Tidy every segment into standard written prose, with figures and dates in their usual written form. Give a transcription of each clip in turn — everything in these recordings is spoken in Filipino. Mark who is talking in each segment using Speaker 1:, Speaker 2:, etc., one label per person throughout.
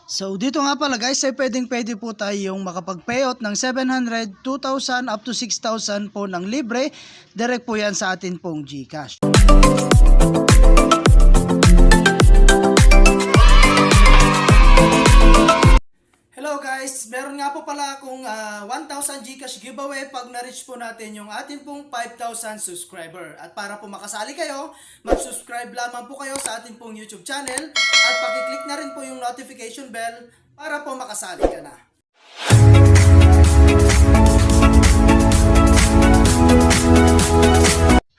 Speaker 1: So dito nga pala guys ay pwede po tayong makapag-payout ng 700, 2,000 up to 6,000 po ng libre. Direct po yan sa atin pong GCash. Hello guys, meron nga po pala akong 1,000 GCash giveaway pag na-reach po natin yung atin pong 5,000 subscriber. At para po makasali kayo, mag-subscribe lamang po kayo sa atin pong YouTube channel at pakiclick na rin po yung notification bell para po makasali ka na.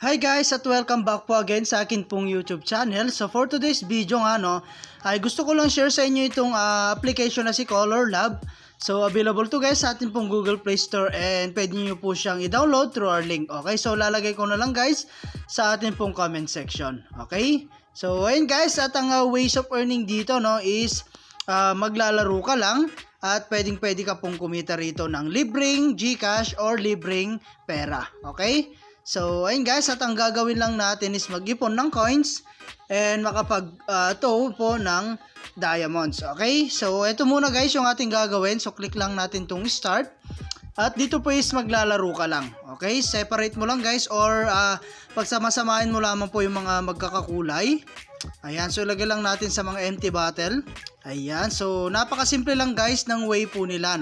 Speaker 1: Hi guys at welcome back po again sa akin pong YouTube channel. So for today's video nga ay gusto ko lang share sa inyo itong application na si Color Lab. So available to guys sa atin pong Google Play Store and pwede nyo po siyang i-download through our link. Okay, so lalagay ko na lang guys sa atin pong comment section. Okay, so ayun guys, at ang ways of earning dito is maglalaro ka lang at pwede ka pong kumita rito ng libreng GCash or libreng pera. Okay, so ayun guys, at ang gagawin lang natin is mag-ipon ng coins and makapag-tow po ng diamonds. Okay, so ito muna guys yung ating gagawin. So click lang natin tong start at dito po is maglalaro ka lang. Okay, separate mo lang guys or pagsama-samahin mo lamang po yung mga magkakakulay. Ayan, so ilagay lang natin sa mga empty bottle. Ayan, so napakasimple lang guys ng way po nila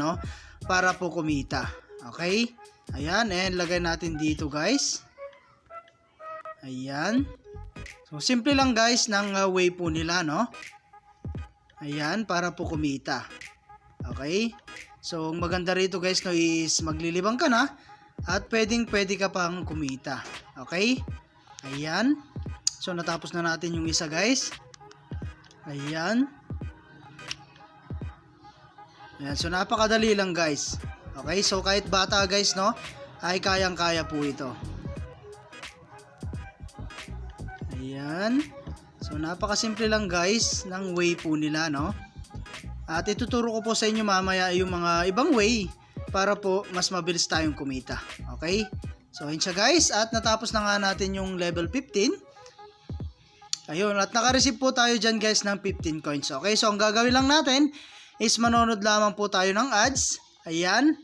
Speaker 1: para po kumita. Okay, ayan, and lagay natin dito guys. Ayan, so simple lang guys ng way po nila ayan, para po kumita. Okay, so maganda rito guys is maglilibang ka na at pwede ka pang kumita. Okay, ayan, so natapos na natin yung isa guys. Ayan, ayan, so napakadali lang guys. Okay, so kahit bata guys ay kayang-kaya po ito. Ayan, so napakasimple lang guys ng way po nila at ituturo ko po sa inyo mamaya yung mga ibang way para po mas mabilis tayong kumita. Okay, so ayun siya guys, at natapos na nga natin yung level 15. Ayun, at naka-receive po tayo dyan guys ng 15 coins. Okay, so ang gagawin lang natin is manonood lamang po tayo ng ads. Ayan,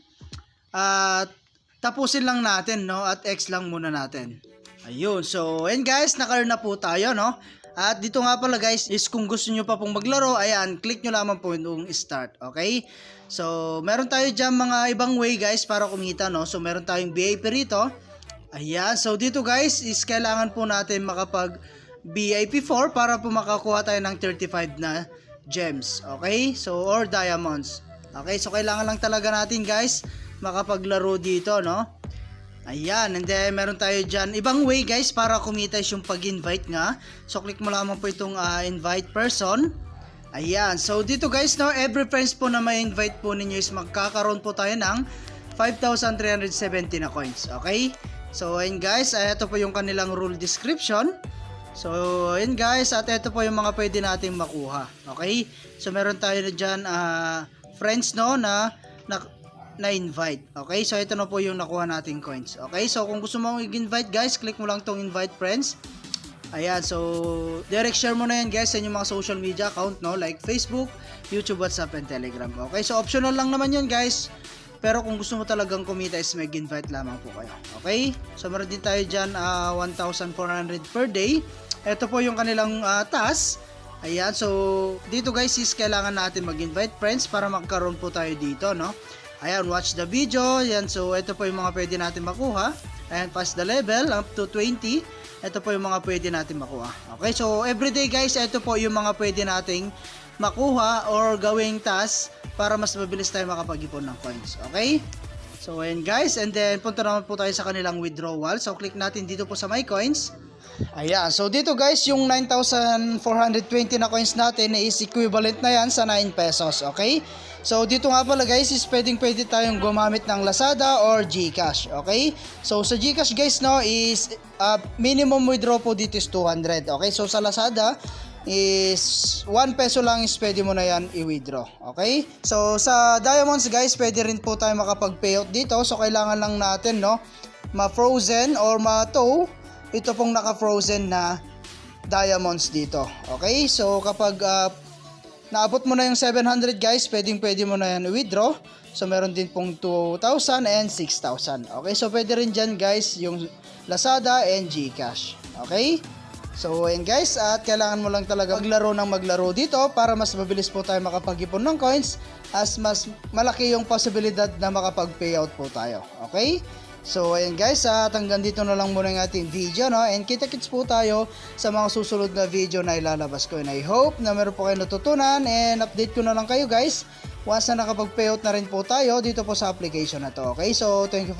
Speaker 1: at tapusin lang natin at X lang muna natin. Ayun, so ayun guys, naka-earn na po tayo at dito nga pala guys is kung gusto nyo pa pong maglaro, ayan, click nyo lamang po yung start. Okay, so meron tayo dyan mga ibang way guys para kumita so meron tayong VIP rito. Ayan, so dito guys is kailangan po natin makapag VIP 4 para po makakuha tayo ng 35 na gems. Okay, so or diamonds. Okay, so kailangan lang talaga natin guys makapaglaro dito Ayan, and then meron tayo dyan ibang way guys para kumita yung pag-invite nga. So click mo lamang po itong invite person. Ayan, so dito guys every friends po na may invite po ninyo is magkakaroon po tayo ng 5,370 na coins. Okay, so ayun guys, ito po yung kanilang rule description. So ayun guys, at ito po yung mga pwede nating makuha. Okay, so meron tayo na dyan friends na invite. Okay, so ito na po yung nakuha nating coins. Okay, so kung gusto mo i-invite guys, click mo lang tong invite friends. Ayan, so direct share mo na yan guys sa inyong mga social media account like Facebook, YouTube, WhatsApp, and Telegram. Okay, so optional lang naman yun guys, pero kung gusto mo talagang kumita is mag-invite lamang po kayo. Okay, so meron din tayo dyan 1,400 per day. Ito po yung kanilang task. Ayan, so dito guys is kailangan natin mag-invite friends para magkaroon po tayo dito Ayan, watch the video. Ayan, so ito po yung mga pwede natin makuha. Ayan, pass the level up to 20. Ito po yung mga pwede natin makuha. Okay, so everyday guys, ito po yung mga pwede nating makuha or gawing task para mas mabilis tayo makapag-ipon ng coins. Okay, so ayan guys, and then punta naman po tayo sa kanilang withdrawal. So click natin dito po sa my coins. Ayan, so dito guys, yung 9,420 na coins natin is equivalent na yan sa 9 pesos. Okay, so dito nga pala guys is pwede tayong gumamit ng Lazada or GCash. Okay, so sa GCash guys is minimum withdraw po dito is 200. Okay, so sa Lazada is 1 peso lang is pwede mo na yan i-withdraw. Okay, so sa diamonds guys pwede rin po tayo makapag-payout dito. So kailangan lang natin ma-frozen or ma-tow ito pong naka-frozen na diamonds dito. Okay, so kapag naabot mo na yung 700 guys, pwede mo na yan withdraw. So meron din pong 2,000 and 6,000. Okay, so pwede rin dyan guys yung Lazada and GCash. Okay? So ayan guys, at kailangan mo lang talaga maglaro dito para mas mabilis po tayo makapag-ipon ng coins as mas malaki yung posibilidad na makapag-payout po tayo. Okay? So ayan guys, at hanggang dito na lang muna yung ating video, no? And kita-kits po tayo sa mga susunod na video na ilalabas ko. And I hope na meron po kayo natutunan, and update ko na lang kayo guys once na nakapag-payout na rin po tayo dito po sa application na to. Okay? So thank you for